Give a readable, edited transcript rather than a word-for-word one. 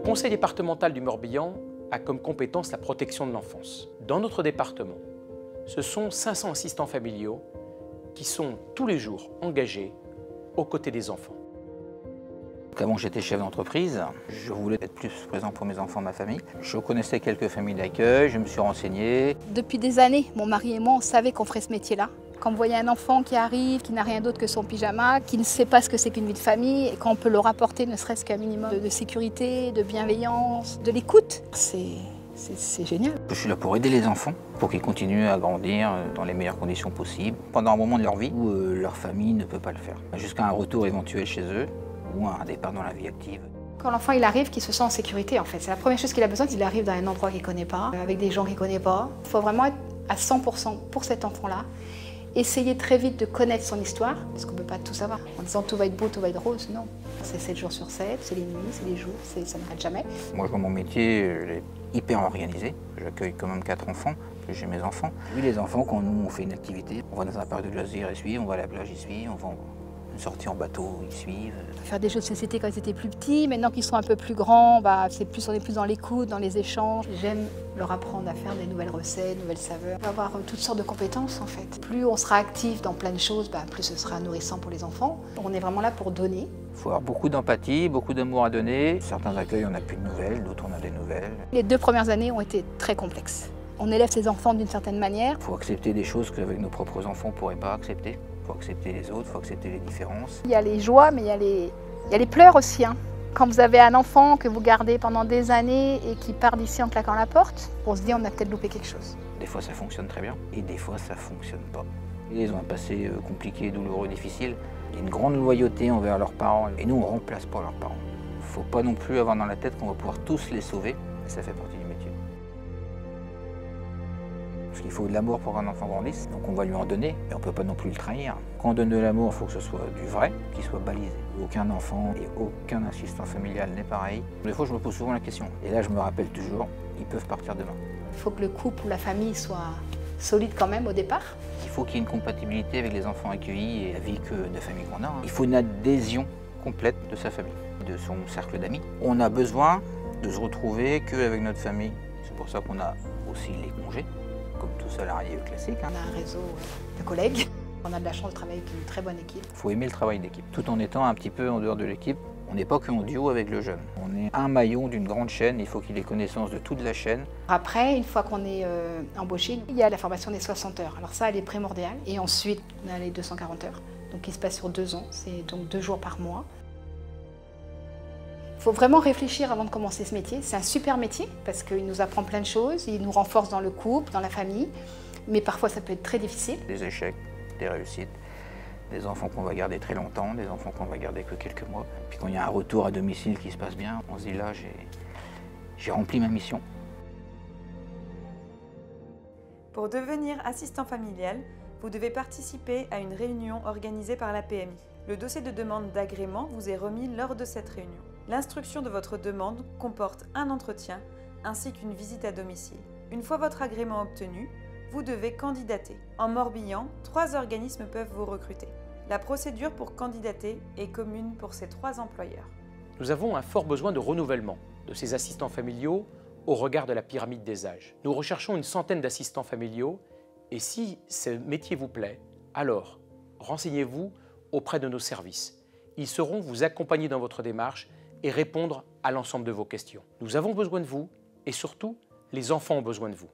conseil départemental du Morbihan a comme compétence la protection de l'enfance. Dans notre département, ce sont 500 assistants familiaux qui sont tous les jours engagés aux côtés des enfants. Avant que j'étais chef d'entreprise, je voulais être plus présent pour mes enfants, ma famille. Je connaissais quelques familles d'accueil, je me suis renseigné. Depuis des années, mon mari et moi, on savait qu'on ferait ce métier-là. Quand on voyait un enfant qui arrive, qui n'a rien d'autre que son pyjama, qui ne sait pas ce que c'est qu'une vie de famille, et quand on peut leur apporter ne serait-ce qu'un minimum de sécurité, de bienveillance, de l'écoute, c'est génial. Je suis là pour aider les enfants, pour qu'ils continuent à grandir dans les meilleures conditions possibles, pendant un moment de leur vie où leur famille ne peut pas le faire, jusqu'à un retour éventuel chez eux ou un départ dans la vie active. Quand l'enfant il arrive, qu'il se sent en sécurité en fait, c'est la première chose qu'il a besoin, il arrive dans un endroit qu'il ne connaît pas, avec des gens qu'il ne connaît pas. Il faut vraiment être à 100% pour cet enfant-là. Essayer très vite de connaître son histoire, parce qu'on ne peut pas tout savoir. En disant tout va être beau, tout va être rose, non. C'est 7 jours sur 7, c'est les nuits, c'est les jours, ça n'arrête jamais. Moi, dans mon métier, il est hyper organisé. J'accueille quand même 4 enfants, plus j'ai mes enfants. Oui, les enfants, quand nous, on fait une activité, on va dans un parc de loisirs, ils suivent, on va à la plage, ils suivent, on va une sortie en bateau, ils suivent. Faire des jeux de société quand ils étaient plus petits, maintenant qu'ils sont un peu plus grands, on est plus dans l'écoute, dans les échanges. J'aime leur apprendre à faire des nouvelles recettes, nouvelles saveurs. On va avoir toutes sortes de compétences en fait. Plus on sera actif dans plein de choses, plus ce sera nourrissant pour les enfants. On est vraiment là pour donner. Il faut avoir beaucoup d'empathie, beaucoup d'amour à donner. Certains accueils, on n'a plus de nouvelles, d'autres on a des nouvelles. Les 2 premières années ont été très complexes. On élève ses enfants d'une certaine manière. Il faut accepter des choses qu'avec nos propres enfants, on ne pourrait pas accepter. Il faut accepter les autres, il faut accepter les différences. Il y a les joies, mais il y a les pleurs aussi. Quand vous avez un enfant que vous gardez pendant des années et qui part d'ici en claquant la porte, on se dit on a peut-être loupé quelque chose. Des fois ça fonctionne très bien et des fois ça ne fonctionne pas. Ils ont un passé compliqué, douloureux, difficile. Il y a une grande loyauté envers leurs parents et nous on remplace pas leurs parents. Il ne faut pas non plus avoir dans la tête qu'on va pouvoir tous les sauver. Ça fait partie du métier. Parce qu'il faut de l'amour pour qu'un enfant grandisse, donc on va lui en donner, mais on ne peut pas non plus le trahir. Quand on donne de l'amour, il faut que ce soit du vrai, qu'il soit balisé. Aucun enfant et aucun assistant familial n'est pareil. Des fois, je me pose souvent la question. Et là, je me rappelle toujours, ils peuvent partir demain. Il faut que le couple ou la famille soit solide quand même au départ. Il faut qu'il y ait une compatibilité avec les enfants accueillis et la vie de famille qu'on a. Il faut une adhésion complète de sa famille, de son cercle d'amis. On a besoin de se retrouver qu'avec notre famille. C'est pour ça qu'on a aussi les congés, comme tout salarié classique. On a un réseau de collègues. On a de la chance de travailler avec une très bonne équipe. Il faut aimer le travail d'équipe, tout en étant un petit peu en dehors de l'équipe. On n'est pas qu'en duo avec le jeune. On est un maillon d'une grande chaîne, il faut qu'il ait connaissance de toute la chaîne. Après, une fois qu'on est embauché, il y a la formation des 60 heures. Alors ça, elle est primordiale. Et ensuite, on a les 240 heures. Donc qui se passe sur 2 ans, c'est donc 2 jours par mois. Il faut vraiment réfléchir avant de commencer ce métier. C'est un super métier parce qu'il nous apprend plein de choses, il nous renforce dans le couple, dans la famille. Mais parfois, ça peut être très difficile. Des échecs, des réussites, des enfants qu'on va garder très longtemps, des enfants qu'on va garder que quelques mois. Puis quand il y a un retour à domicile qui se passe bien, on se dit là, j'ai rempli ma mission. Pour devenir assistant familial, vous devez participer à une réunion organisée par la PMI. Le dossier de demande d'agrément vous est remis lors de cette réunion. L'instruction de votre demande comporte un entretien ainsi qu'une visite à domicile. Une fois votre agrément obtenu, vous devez candidater. En Morbihan, 3 organismes peuvent vous recruter. La procédure pour candidater est commune pour ces 3 employeurs. Nous avons un fort besoin de renouvellement de ces assistants familiaux au regard de la pyramide des âges. Nous recherchons une centaine d'assistants familiaux et si ce métier vous plaît, alors renseignez-vous auprès de nos services. Ils sauront vous accompagner dans votre démarche et répondre à l'ensemble de vos questions. Nous avons besoin de vous et surtout, les enfants ont besoin de vous.